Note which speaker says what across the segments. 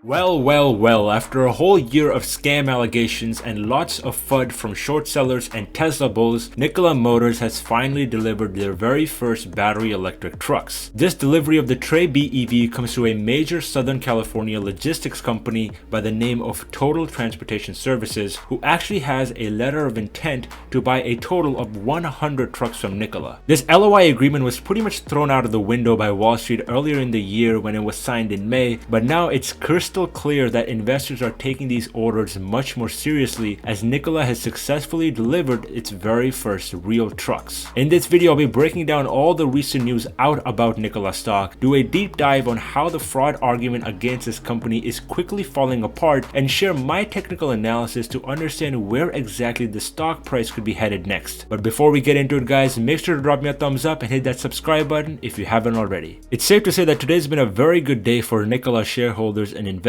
Speaker 1: Well, after a whole year of scam allegations and lots of FUD from short sellers and Tesla bulls, Nikola Motors has finally delivered their very first battery electric trucks. This delivery of the Tre BEV comes to a major Southern California logistics company by the name of Total Transportation Services, who actually has a letter of intent to buy a total of 100 trucks from Nikola. This LOI agreement was pretty much thrown out of the window by Wall Street earlier in the year when it was signed in May, but now it's crystal clear that investors are taking these orders much more seriously as Nikola has successfully delivered its very first real trucks. In this video, I'll be breaking down all the recent news out about Nikola stock, do a deep dive on how the fraud argument against this company is quickly falling apart, and share my technical analysis to understand where exactly the stock price could be headed next. But before we get into it, guys, make sure to drop me a thumbs up and hit that subscribe button if you haven't already. It's safe to say that today's been a very good day for Nikola shareholders and investors,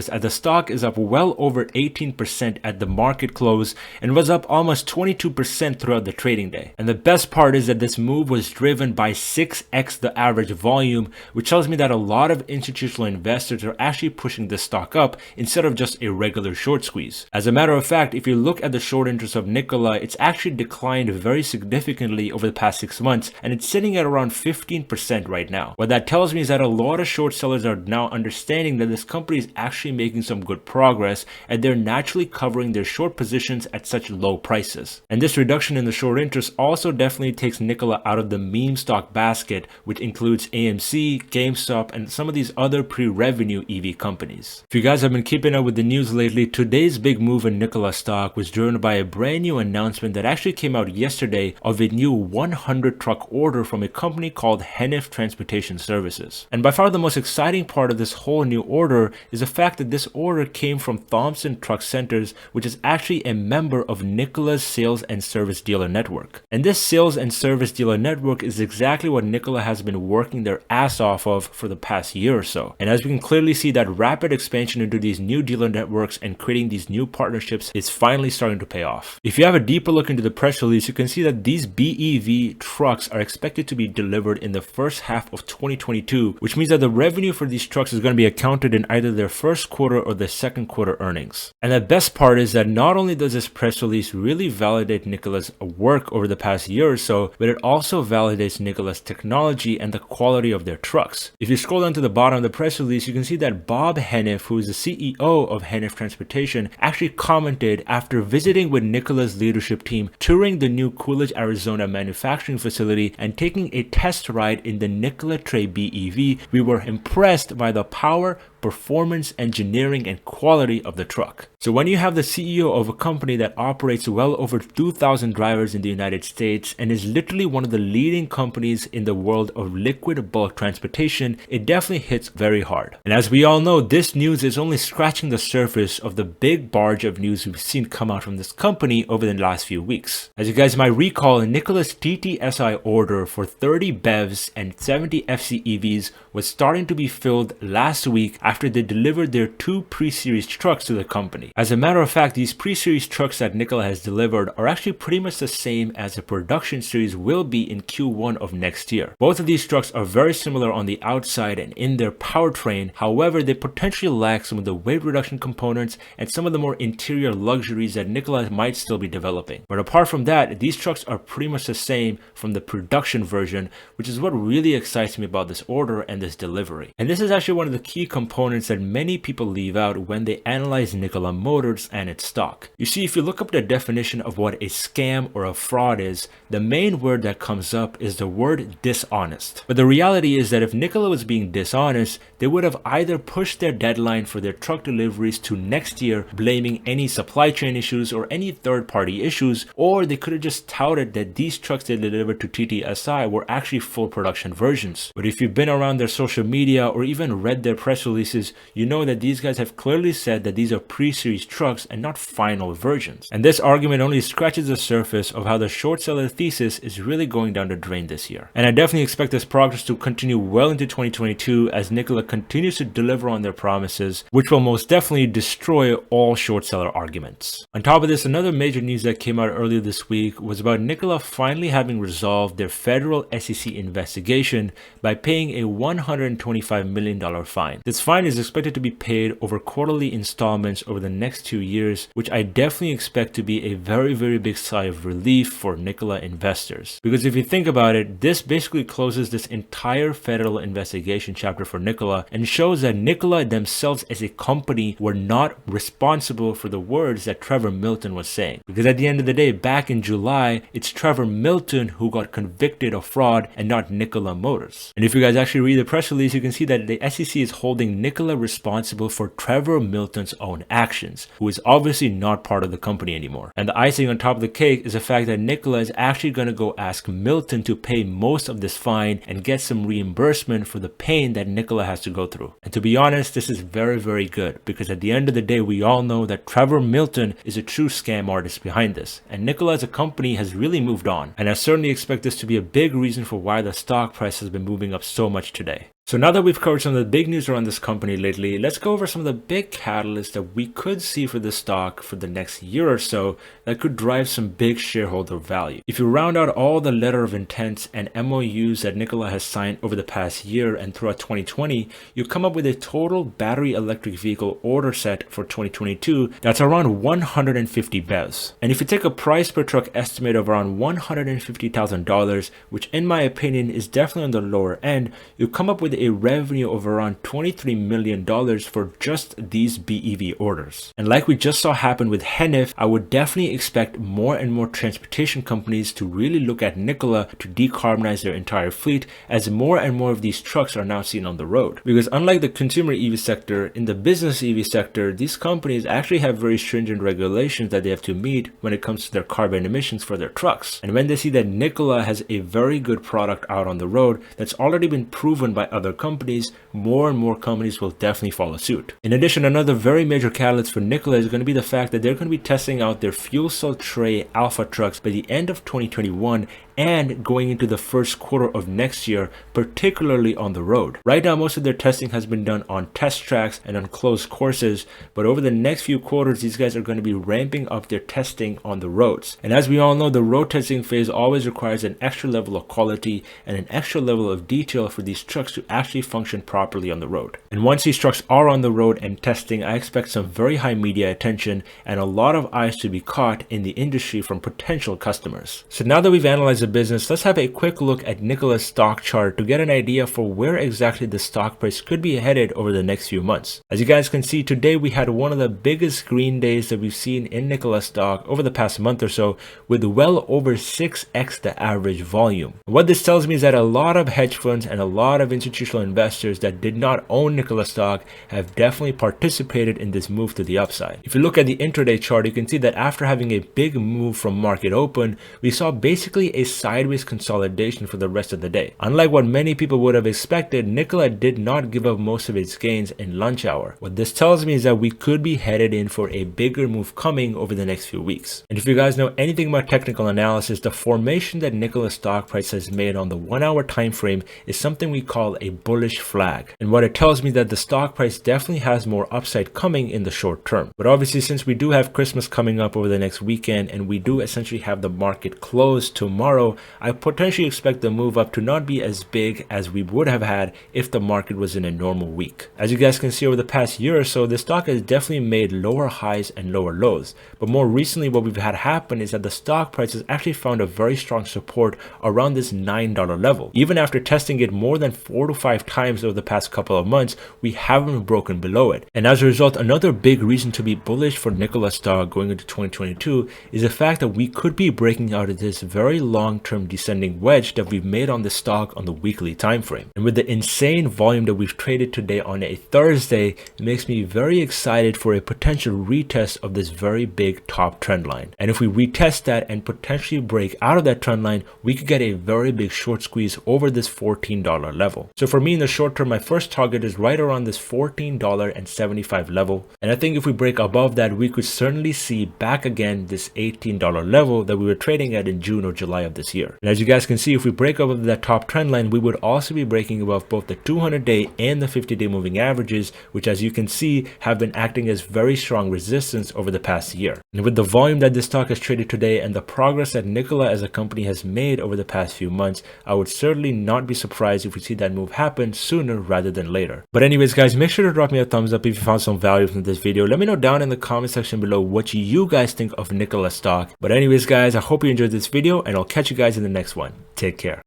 Speaker 1: as the stock is up well over 18% at the market close and was up almost 22% throughout the trading day. And the best part is that this move was driven by 6x the average volume, which tells me that a lot of institutional investors are actually pushing the stock up instead of just a regular short squeeze. As a matter of fact, if you look at the short interest of Nikola, it's actually declined very significantly over the past 6 months, and it's sitting at around 15% right now. What that tells me is that a lot of short sellers are now understanding that this company is actually making some good progress, and they're naturally covering their short positions at such low prices. And this reduction in the short interest also definitely takes Nikola out of the meme stock basket, which includes AMC, GameStop, and some of these other pre-revenue EV companies. If you guys have been keeping up with the news lately, today's big move in Nikola stock was driven by a brand new announcement that actually came out yesterday of a new 100 truck order from a company called Heniff Transportation Services. And by far the most exciting part of this whole new order is the fact that this order came from Thompson Truck Centers, which is actually a member of Nikola's sales and service dealer network. And this sales and service dealer network is exactly what Nikola has been working their ass off of for the past year or so. And as we can clearly see, that rapid expansion into these new dealer networks and creating these new partnerships is finally starting to pay off. If you have a deeper look into the press release, you can see that these BEV trucks are expected to be delivered in the first half of 2022, which means that the revenue for these trucks is going to be accounted in either their first quarter or the second quarter earnings. And the best part is that not only does this press release really validate Nikola's work over the past year or so, but it also validates Nikola's technology and the quality of their trucks. If you scroll down to the bottom of the press release, you can see that Bob Heniff, who is the CEO of Heniff Transportation, actually commented after visiting with Nikola's leadership team, touring the new Coolidge, Arizona manufacturing facility and taking a test ride in the Nikola Tre BEV, "We were impressed by the power, performance, engineering, and quality of the truck." So when you have the CEO of a company that operates well over 2,000 drivers in the United States and is literally one of the leading companies in the world of liquid bulk transportation, it definitely hits very hard. And as we all know, this news is only scratching the surface of the big barge of news we've seen come out from this company over the last few weeks. As you guys might recall, Nikola's TTSI order for 30 BEVs and 70 FCEVs was starting to be filled last week after they delivered their 2 pre-series trucks to the company. As a matter of fact, these pre-series trucks that Nikola has delivered are actually pretty much the same as the production series will be in Q1 of next year. Both of these trucks are very similar on the outside and in their powertrain. However, they potentially lack some of the weight reduction components and some of the more interior luxuries that Nikola might still be developing. But apart from that, these trucks are pretty much the same from the production version, which is what really excites me about this order and this delivery. And this is actually one of the key components that many people leave out when they analyze Nikola Motors and its stock. You see, if you look up the definition of what a scam or a fraud is, the main word that comes up is the word dishonest. But the reality is that if Nikola was being dishonest, they would have either pushed their deadline for their truck deliveries to next year, blaming any supply chain issues or any third-party issues, or they could have just touted that these trucks they delivered to TTSI were actually full production versions. But if you've been around their social media or even read their press releases, you know that these guys have clearly said that these are pre-series trucks and not final versions. And this argument only scratches the surface of how the short seller thesis is really going down the drain this year. And I definitely expect this progress to continue well into 2022 as Nikola continues to deliver on their promises, which will most definitely destroy all short seller arguments. On top of this, another major news that came out earlier this week was about Nikola finally having resolved their federal SEC investigation by paying a $125 million fine. This fine is expected to be paid over quarterly installments over the next 2 years, which I definitely expect to be a very, very big sigh of relief for Nikola investors. Because if you think about it, this basically closes this entire federal investigation chapter for Nikola and shows that Nikola themselves as a company were not responsible for the words that Trevor Milton was saying. Because at the end of the day, back in July, it's Trevor Milton who got convicted of fraud and not Nikola Motors. And if you guys actually read the press release, you can see that the SEC is holding Nikola responsible for Trevor Milton's own actions, who is obviously not part of the company anymore. And the icing on top of the cake is the fact that Nikola is actually going to go ask Milton to pay most of this fine and get some reimbursement for the pain that Nikola has to go through. And to be honest, this is very, very good, because at the end of the day, we all know that Trevor Milton is a true scam artist behind this. And Nikola as a company has really moved on. And I certainly expect this to be a big reason for why the stock price has been moving up so much today. So now that we've covered some of the big news around this company lately, let's go over some of the big catalysts that we could see for this stock for the next year or so that could drive some big shareholder value. If you round out all the letter of intents and MOUs that Nikola has signed over the past year and throughout 2020, you come up with a total battery electric vehicle order set for 2022 that's around 150 BEVs. And if you take a price per truck estimate of around $150,000, which in my opinion is definitely on the lower end, you come up with a revenue of around $23 million for just these BEV orders. And like we just saw happen with Heniff, I would definitely expect more and more transportation companies to really look at Nikola to decarbonize their entire fleet, as more and more of these trucks are now seen on the road. Because unlike the consumer EV sector, in the business EV sector, these companies actually have very stringent regulations that they have to meet when it comes to their carbon emissions for their trucks. And when they see that Nikola has a very good product out on the road that's already been proven by other companies, more and more companies will definitely follow suit. In addition, another very major catalyst for Nikola is going to be the fact that they're going to be testing out their fuel cell tray alpha trucks by the end of 2021 and going into the first quarter of next year, particularly on the road. Right now, most of their testing has been done on test tracks and on closed courses, but over the next few quarters, these guys are going to be ramping up their testing on the roads. And as we all know, the road testing phase always requires an extra level of quality and an extra level of detail for these trucks to actually function properly on the road. And once these trucks are on the road and testing, I expect some very high media attention and a lot of eyes to be caught in the industry from potential customers. So now that we've analyzed the business, let's have a quick look at Nikola's stock chart to get an idea for where exactly the stock price could be headed over the next few months. As you guys can see, today we had one of the biggest green days that we've seen in Nikola stock over the past month or so, with well over 6x the average volume. What this tells me is that a lot of hedge funds and a lot of institutional investors that did not own Nikola stock have definitely participated in this move to the upside. If you look at the intraday chart, you can see that after having a big move from market open, we saw basically a sideways consolidation for the rest of the day. Unlike what many people would have expected, Nikola did not give up most of its gains in lunch hour. What this tells me is that we could be headed in for a bigger move coming over the next few weeks. And if you guys know anything about technical analysis, the formation that Nikola stock price has made on the 1 hour time frame is something we call a bullish flag. And what it tells me that the stock price definitely has more upside coming in the short term. But obviously, since we do have Christmas coming up over the next weekend and we do essentially have the market closed tomorrow, I potentially expect the move up to not be as big as we would have had if the market was in a normal week. As you guys can see, over the past year or so, the stock has definitely made lower highs and lower lows. But more recently, what we've had happen is that the stock price has actually found a very strong support around this $9 level. Even after testing it more than 4 to 5 times over the past couple of months, we haven't broken below it. And as a result, another big reason to be bullish for Nikola stock going into 2022 is the fact that we could be breaking out of this very long-term descending wedge that we've made on the stock on the weekly time frame. And with the insane volume that we've traded today on a Thursday, it makes me very excited for a potential retest of this very big top trend line. And if we retest that and potentially break out of that trend line, we could get a very big short squeeze over this $14 level. So for me in the short term, my first target is right around this $14.75 level. And I think if we break above that, we could certainly see back again this $18 level that we were trading at in June or July of this this year. And as you guys can see, if we break above that top trend line, we would also be breaking above both the 200-day and the 50-day moving averages, which as you can see have been acting as very strong resistance over the past year. And with the volume that this stock has traded today and the progress that Nikola as a company has made over the past few months, I would certainly not be surprised if we see that move happen sooner rather than later. But anyways guys, make sure to drop me a thumbs up if you found some value from this video. Let me know down in the comment section below what you guys think of Nikola stock. But anyways guys, I hope you enjoyed this video and I'll catch you guys in the next one. Take care.